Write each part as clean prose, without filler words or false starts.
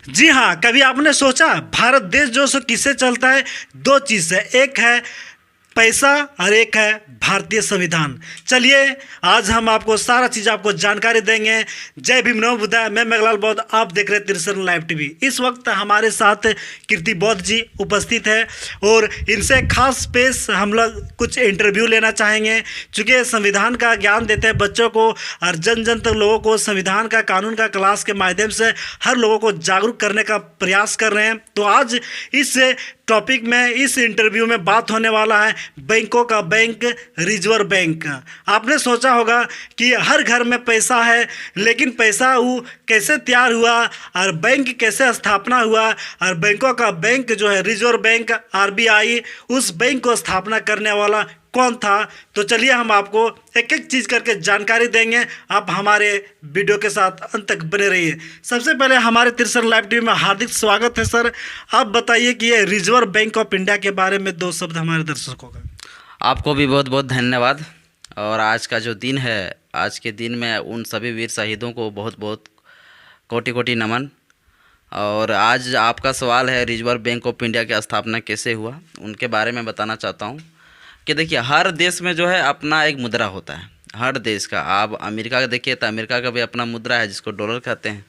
जी हाँ, कभी आपने सोचा भारत देश जो सो किससे चलता है? दो चीज़ है, एक है पैसा और एक है भारतीय संविधान। चलिए आज हम आपको सारा चीज़ आपको जानकारी देंगे। जय भीम नमो बुद्धाय, मैं मेघलाल बौद्ध, आप देख रहे हैं त्रिशरण लाइव टीवी। इस वक्त हमारे साथ कीर्ति बौद्ध जी उपस्थित है और इनसे खास पेश हम लोग कुछ इंटरव्यू लेना चाहेंगे, चूँकि संविधान का ज्ञान देते हैं बच्चों को और जन जन तक लोगों को संविधान का, कानून का क्लास के माध्यम से हर लोगों को जागरूक करने का प्रयास कर रहे हैं। तो आज इस टॉपिक में, इस इंटरव्यू में बात होने वाला है बैंकों का बैंक, रिजर्व बैंक। आपने सोचा होगा कि हर घर में पैसा है, लेकिन पैसा वो कैसे तैयार हुआ और बैंक कैसे स्थापना हुआ, और बैंकों का बैंक जो है रिजर्व बैंक, आरबीआई, उस बैंक को स्थापना करने वाला कौन था? तो चलिए हम आपको एक एक चीज़ करके जानकारी देंगे। आप हमारे वीडियो के साथ अंत तक बने रहिए। सबसे पहले हमारे त्रिशरण लाइव टीवी में हार्दिक स्वागत है सर। आप बताइए कि ये रिजर्व बैंक ऑफ इंडिया के बारे में दो शब्द हमारे दर्शकों का। आपको भी बहुत बहुत धन्यवाद। और आज का जो दिन है, आज के दिन में उन सभी वीर शहीदों को बहुत बहुत कोटि कोटि नमन। और आज आपका सवाल है रिजर्व बैंक ऑफ इंडिया की स्थापना कैसे हुआ, उनके बारे में बताना चाहता हूँ कि देखिए, हर देश में जो है अपना एक मुद्रा होता है, हर देश का। आप अमेरिका का देखिए तो अमेरिका का भी अपना मुद्रा है जिसको डॉलर कहते हैं।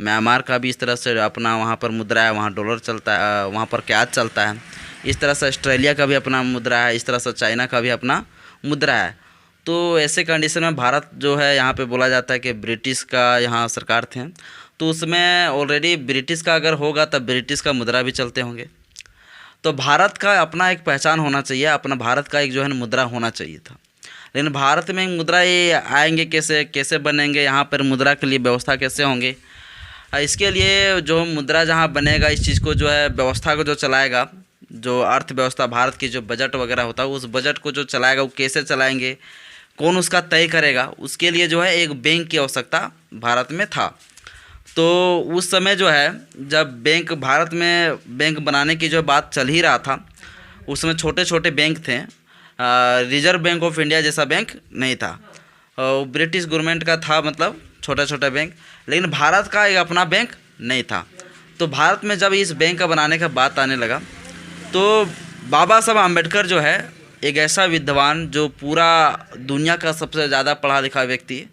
म्यांमार का भी इस तरह से अपना वहाँ पर मुद्रा है, वहाँ डॉलर चलता है, वहाँ पर क्याज चलता है। इस तरह से ऑस्ट्रेलिया का भी अपना मुद्रा है, इस तरह से चाइना का भी अपना मुद्रा है। तो ऐसे कंडीशन में भारत जो है, यहाँ पे बोला जाता है कि ब्रिटिश का यहाँ सरकार थे, तो उसमें ऑलरेडी ब्रिटिश का अगर होगा तब ब्रिटिश का मुद्रा भी चलते होंगे। तो भारत का अपना एक पहचान होना चाहिए, अपना भारत का एक जो है मुद्रा होना चाहिए था। लेकिन भारत में मुद्रा ये आएंगे कैसे बनेंगे, यहाँ पर मुद्रा के लिए व्यवस्था कैसे होंगे? इसके लिए जो मुद्रा जहाँ बनेगा, इस चीज़ को जो है व्यवस्था को जो चलाएगा, जो अर्थव्यवस्था भारत की जो बजट वगैरह होता है, उस बजट को जो चलाएगा वो कैसे चलाएंगे, कौन उसका तय करेगा, उसके लिए जो है एक बैंक की आवश्यकता भारत में था। तो उस समय जो है, जब बैंक भारत में बैंक बनाने की जो बात चल ही रहा था, उस समय छोटे छोटे बैंक थे। रिजर्व बैंक ऑफ इंडिया जैसा बैंक नहीं था, ब्रिटिश गवर्नमेंट का था, मतलब छोटा छोटा बैंक। लेकिन भारत का एक अपना बैंक नहीं था। तो भारत में जब इस बैंक का बनाने का बात आने लगा, तो बाबा साहब अम्बेडकर जो है एक ऐसा विद्वान, जो पूरा दुनिया का सबसे ज़्यादा पढ़ा लिखा व्यक्ति,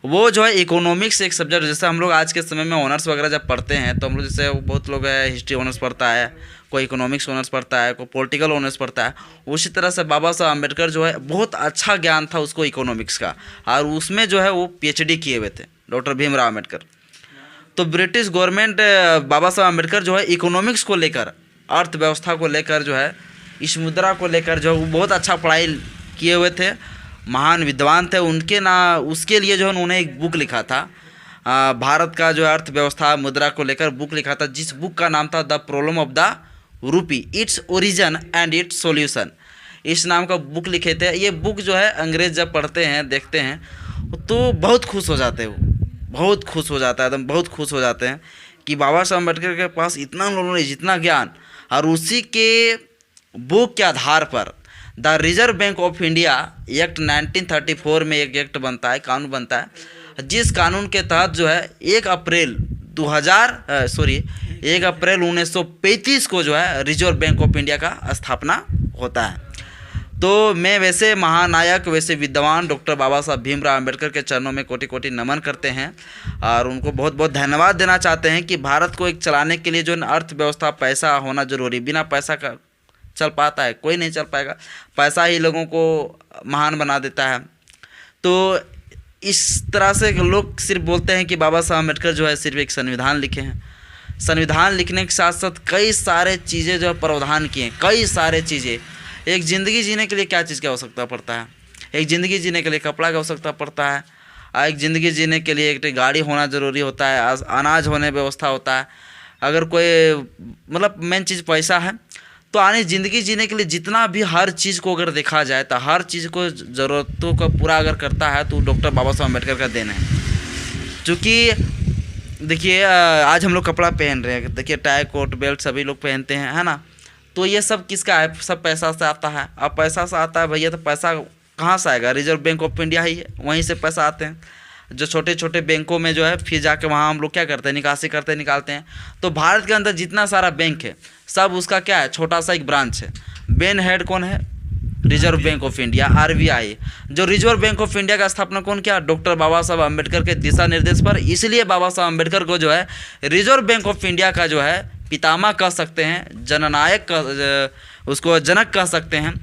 वो जो है इकोनॉमिक्स एक सब्जेक्ट, जैसे हम लोग आज के समय में ऑनर्स वगैरह जब पढ़ते हैं, तो हम लोग जैसे बहुत लोग है हिस्ट्री ऑनर्स पढ़ता है, कोई इकोनॉमिक्स ऑनर्स पढ़ता है, कोई पॉलिटिकल ऑनर्स पढ़ता है। उसी तरह से बाबा साहब अम्बेडकर जो है बहुत अच्छा ज्ञान था उसको इकोनॉमिक्स का, और उसमें जो है वो पीएचडी किए हुए थे, डॉक्टर भीमराव अम्बेडकर। तो ब्रिटिश गवर्नमेंट बाबा साहब अम्बेडकर जो है इकोनॉमिक्स को लेकर, अर्थव्यवस्था को लेकर जो है, इस मुद्रा को लेकर जो है वो बहुत अच्छा पढ़ाई किए हुए थे, महान विद्वान थे। उनके ना उसके लिए जो है उन्होंने एक बुक लिखा था, भारत का जो अर्थव्यवस्था मुद्रा को लेकर बुक लिखा था, जिस बुक का नाम था the problem of the rupee, its origin and it's solution. इस नाम का बुक लिखे थे। ये बुक जो है अंग्रेज जब पढ़ते हैं, देखते हैं, तो बहुत खुश हो जाते हैं, वो बहुत खुश हो जाता है, एकदम बहुत खुश हो जाते हैं कि बाबा साहब अम्बेडकर के पास इतना नॉलेज, इतना ज्ञान। और उसी के बुक के आधार पर the reserve bank of India act 1934 में एक एक्ट बनता है, कानून बनता है, जिस कानून के तहत जो है 1 अप्रैल 1935 को जो है रिजर्व बैंक ऑफ इंडिया का स्थापना होता है। तो मैं वैसे महानायक, वैसे विद्वान डॉक्टर बाबा साहब भीमराव अम्बेडकर के चरणों में कोटि कोटि नमन करते हैं, और उनको बहुत बहुत धन्यवाद देना चाहते हैं कि भारत को एक चलाने के लिए जो अर्थव्यवस्था, पैसा होना जरूरी। बिना पैसा का चल पाता है? कोई नहीं चल पाएगा। पैसा ही लोगों को महान बना देता है। तो इस तरह से लोग सिर्फ बोलते हैं कि बाबा साहब अम्बेडकर जो है सिर्फ एक संविधान लिखे हैं। संविधान लिखने के साथ साथ कई सारे चीज़ें जो है प्रावधान किए हैं, कई सारे चीज़ें। एक ज़िंदगी जीने के लिए क्या चीज़ की आवश्यकता पड़ता है? एक ज़िंदगी जीने के लिए कपड़ा की आवश्यकता पड़ता है, एक ज़िंदगी जीने के लिए एक गाड़ी होना ज़रूरी होता है, अनाज होने व्यवस्था होता है। अगर कोई, मतलब मेन चीज़ पैसा है। तो आने ज़िंदगी जीने के लिए जितना भी हर चीज़ को अगर देखा जाए, तो हर चीज़ को ज़रूरतों का पूरा अगर करता है, तो डॉक्टर बाबा साहब अम्बेडकर का देन है। क्योंकि देखिए, आज हम लोग कपड़ा पहन रहे हैं, देखिए टाई कोट बेल्ट सभी लोग पहनते हैं, है ना? तो ये सब किसका है? सब पैसा से आता है। अब पैसा से आता है भैया, तो पैसा कहाँ से आएगा? रिजर्व बैंक ऑफ इंडिया ही है, वहीं से पैसा आते हैं। जो छोटे छोटे बैंकों में जो है फिर जाके वहाँ हम लोग क्या करते हैं, निकासी करते निकालते हैं। तो भारत के अंदर जितना सारा बैंक है सब उसका क्या है, छोटा सा एक ब्रांच है। मेन हेड कौन है? Reserve bank of India, RBI। जो रिजर्व बैंक ऑफ इंडिया का स्थापना कौन किया? डॉक्टर बाबा साहब अम्बेडकर के दिशा निर्देश पर। इसलिए बाबा साहब अम्बेडकर को जो है रिजर्व बैंक ऑफ इंडिया का जो है पितामह कह सकते हैं, जननायक उसको जनक कह सकते हैं।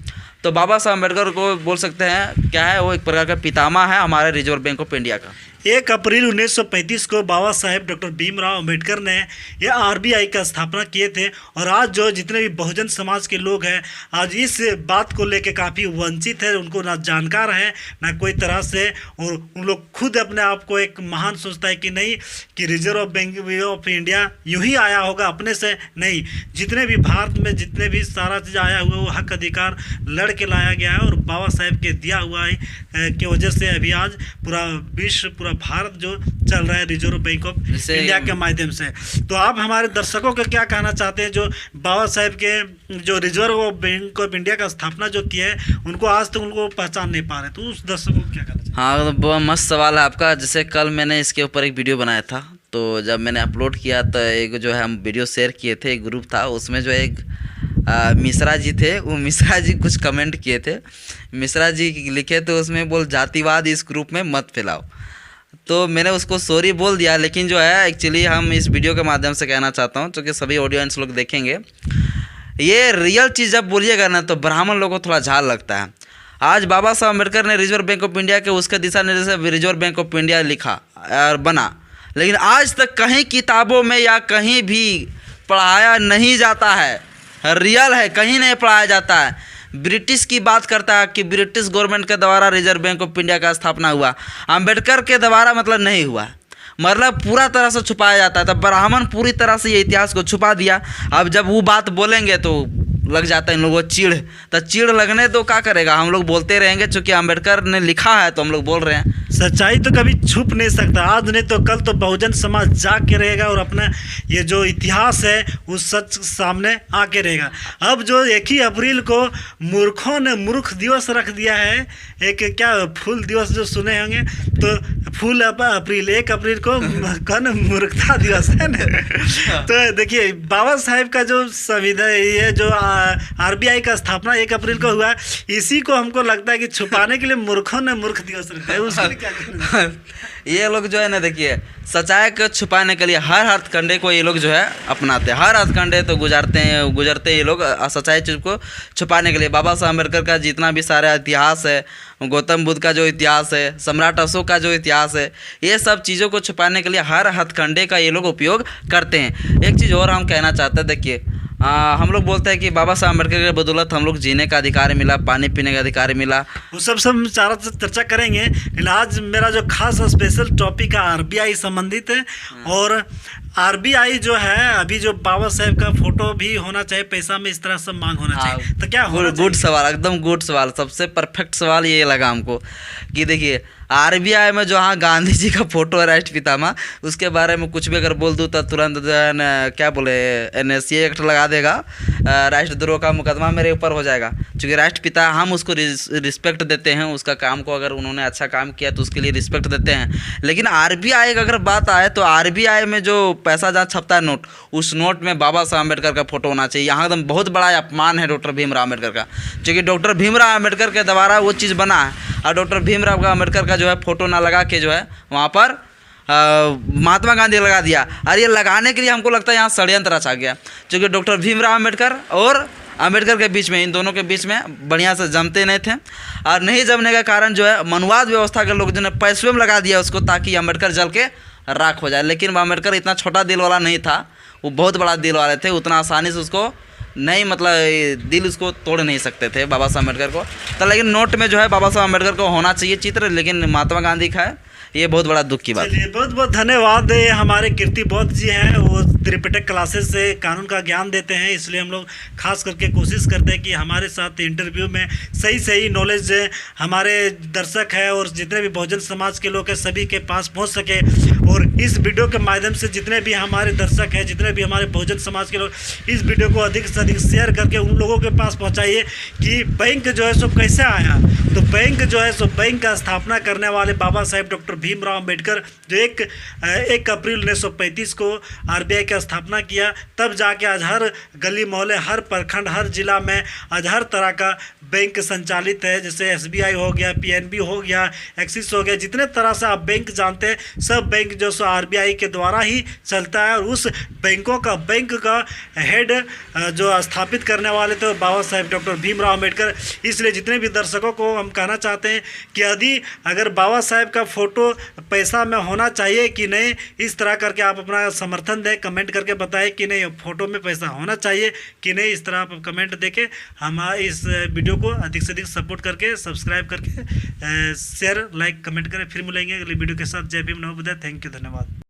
तो बाबा साहब अम्बेडकर को बोल सकते हैं क्या है, वो एक प्रकार का पितामह है हमारे रिजर्व बैंक ऑफ इंडिया का। 1 अप्रैल 1935 को बाबा साहेब डॉक्टर भीमराव अंबेडकर ने यह RBI का स्थापना किए थे। और आज जो जितने भी बहुजन समाज के लोग हैं आज इस बात को लेकर काफ़ी वंचित है, उनको ना जानकार है ना कोई तरह से, और उन लोग खुद अपने आप को एक महान सोचता है कि नहीं कि रिजर्व बैंक ऑफ इंडिया यूं ही आया होगा अपने से। नहीं, जितने भी भारत में जितने भी सारा चीज़ आया हुआ वो हक अधिकार लड़ के लाया गया है, और बाबा साहेब के दिया हुआ है की वजह से अभी आज पूरा विश्व, पूरा भारत जो चल रहा है रिजर्व बैंक ऑफ इंडिया के माध्यम से। तो आप हमारे दर्शकों को क्या कहना चाहते हैं, जो बाबा साहेब के जो रिजर्व बैंक ऑफ इंडिया का स्थापना जो किया है उनको आज तक उनको पहचान नहीं पा रहे, तो उस दर्शकों को क्या कहना चाहते हैं? हाँ, तो बहुत मस्त सवाल है आपका। जैसे कल मैंने इसके ऊपर एक वीडियो बनाया था, तो जब मैंने अपलोड किया तो एक जो है हम वीडियो शेयर किए थे, एक ग्रुप था उसमें जो एक मिश्रा जी थे, वो मिश्रा जी कुछ कमेंट किए थे। मिश्रा जी लिखे तो उसमें बोल जातिवाद इस ग्रुप में मत फैलाओ। तो मैंने उसको सॉरी बोल दिया, लेकिन जो है एक्चुअली हम इस वीडियो के माध्यम से कहना चाहता हूँ, क्योंकि सभी ऑडियंस लोग देखेंगे, ये रियल चीज़ जब बोलिएगा ना तो ब्राह्मण लोगों को थोड़ा झाल लगता है। आज बाबा साहब अम्बेडकर ने रिजर्व बैंक ऑफ इंडिया के उसके दिशा निर्देश से रिजर्व बैंक ऑफ इंडिया लिखा और बना, लेकिन आज तक कहीं किताबों में या कहीं भी पढ़ाया नहीं जाता है। रियल है, कहीं नहीं पढ़ाया जाता है। ब्रिटिश की बात करता है कि ब्रिटिश गवर्नमेंट के द्वारा रिजर्व बैंक ऑफ इंडिया का स्थापना हुआ, अम्बेडकर के द्वारा मतलब नहीं हुआ, मतलब पूरा तरह से छुपाया जाता है। तब ब्राह्मण पूरी तरह से ये इतिहास को छुपा दिया। अब जब वो बात बोलेंगे तो लग जाता है इन लोगों को चिढ़, तो चिढ़ लगने तो क्या करेगा, हम लोग बोलते रहेंगे, चूँकि अम्बेडकर ने लिखा है तो हम लोग बोल रहे हैं। सच्चाई तो कभी छुप नहीं सकता, आज नहीं तो कल तो बहुजन समाज जाग के रहेगा और अपना ये जो इतिहास है उस सच सामने आके रहेगा। अब जो 1 अप्रैल को मूर्खों ने मूर्ख दिवस रख दिया है, एक क्या फूल दिवस जो सुने होंगे, तो फूल अप्रैल 1 अप्रैल को कौन मूर्खता दिवस है ना। तो देखिए बाबा साहेब का जो संविधान, ये जो RBI का स्थापना 1 अप्रैल को हुआ, इसी को हमको लगता है कि छुपाने के लिए मूर्खों ने मूर्ख दिवस रखा है। उसके लिए क्या ये लोग जो है ना, देखिए सच्चाई को छुपाने के लिए हर हथकंडे को ये लोग जो है अपनाते हैं, हर हथकंडे तो गुजरते हैं ये लोग सच्चाई चीज़ को छुपाने के लिए। बाबा साहब अम्बेडकर का जितना भी सारा इतिहास है, गौतम बुद्ध का जो इतिहास है, सम्राट अशोक का जो इतिहास है, ये सब चीज़ों को छुपाने के लिए हर हथकंडे का ये लोग उपयोग करते हैं। एक चीज़ और हम कहना चाहते हैं, देखिए हम लोग बोलते हैं कि बाबा साहब अम्बेडकर के बदौलत हम लोग जीने का अधिकार मिला, पानी पीने का अधिकार मिला, वो सब सारा चर्चा करेंगे। लेकिन आज मेरा जो खास स्पेशल टॉपिक है RBI संबंधित है। और RBI जो है, अभी जो बाबा साहेब का फोटो भी होना चाहिए, पैसा में इस तरह से मांग होना चाहिए, तो क्या होना चाहिए? गुड सवाल, एकदम गुड सवाल, सबसे परफेक्ट सवाल ये लगा हमको कि देखिए RBI में जो हाँ गांधी जी का फोटो है, राष्ट्र पितामह, उसके बारे में कुछ भी अगर बोल दूँ तो तुरंत जो है ना क्या बोले NSA एक्ट लगा देगा, राष्ट्रद्रोह का मुकदमा मेरे ऊपर हो जाएगा। क्योंकि राष्ट्रपिता हम उसको रिस्पेक्ट देते हैं, उसका काम को अगर उन्होंने अच्छा काम किया तो उसके लिए रिस्पेक्ट देते हैं। लेकिन RBI की अगर बात आए तो RBI में जो पैसा जहाँ छपता है नोट, उस नोट में बाबा साहब अम्बेडकर का फोटो होना चाहिए। यहाँ एकदम बहुत बड़ा अपमान है डॉक्टर भीमराव अम्बेडकर का, क्योंकि डॉक्टर भीमराव अम्बेडकर के द्वारा वो चीज़ बना है, और डॉक्टर भीमराव का अम्बेडकर का जो है फोटो ना लगा के जो है वहाँ पर महात्मा गांधी लगा दिया। और ये लगाने के लिए हमको लगता है यहाँ षड्यंत्र रचा गया, क्योंकि डॉक्टर भीमराव अम्बेडकर और अम्बेडकर के बीच में, इन दोनों के बीच में बढ़िया से जमते नहीं थे। और नहीं जमने का कारण जो है मनुवाद व्यवस्था के लोग जो ने पैसों में लगा दिया उसको, ताकि अम्बेडकर जल के राख हो जाए। लेकिन वो अम्बेडकर इतना छोटा दिल वाला नहीं था, वो बहुत बड़ा दिल वाले थे, उतना आसानी से उसको नहीं, मतलब दिल उसको तोड़ नहीं सकते थे बाबा साहब अम्बेडकर को। तो लेकिन नोट में जो है बाबा साहब अम्बेडकर को होना चाहिए चित्र, लेकिन महात्मा गांधी का है, ये बहुत बड़ा दुख की बात है। बहुत बहुत धन्यवाद। हमारे कीर्ति बौद्ध जी हैं, वो त्रिपिटक क्लासेस से कानून का ज्ञान देते हैं, इसलिए हम लोग खास करके कोशिश करते हैं कि हमारे साथ इंटरव्यू में सही नॉलेज हमारे दर्शक है और जितने भी बहुजन समाज के लोग हैं सभी के पास पहुंच सके। और इस वीडियो के माध्यम से जितने भी हमारे दर्शक हैं, जितने भी हमारे बहुजन समाज के लोग, इस वीडियो को अधिक से अधिक शेयर करके उन लोगों के पास पहुँचाइए कि बैंक जो है सो कैसे आया। तो बैंक जो है सो बैंक का स्थापना करने वाले बाबा साहेब डॉक्टर भीमराव अंबेडकर जो 1 अप्रैल 1935 को आरबीआई की स्थापना किया, तब जाके आज हर गली मोहल्ले, हर प्रखंड, हर जिला में आज हर तरह का बैंक संचालित है। जैसे एसबीआई हो गया, पीएनबी हो गया, एक्सिस हो गया, जितने तरह से आप बैंक जानते हैं सब बैंक जो सो आरबीआई के द्वारा ही चलता है। और उस बैंक का हेड जो स्थापित करने वाले थे बाबा साहेब डॉक्टर भीमराव अंबेडकर। इसलिए जितने भी दर्शकों को हम कहना चाहते हैं कि यदि अगर बाबा साहेब का फोटो पैसा में होना चाहिए कि नहीं, इस तरह करके आप अपना समर्थन दें, कमेंट करके बताएं कि नहीं फोटो में पैसा होना चाहिए कि नहीं। इस तरह आप कमेंट देके हम इस वीडियो को अधिक से अधिक सपोर्ट करके, सब्सक्राइब करके, शेयर, लाइक, कमेंट करें। फिर मिलेंगे अगली वीडियो के साथ। जय भीम, नमो बुद्धाय। थैंक यू, धन्यवाद।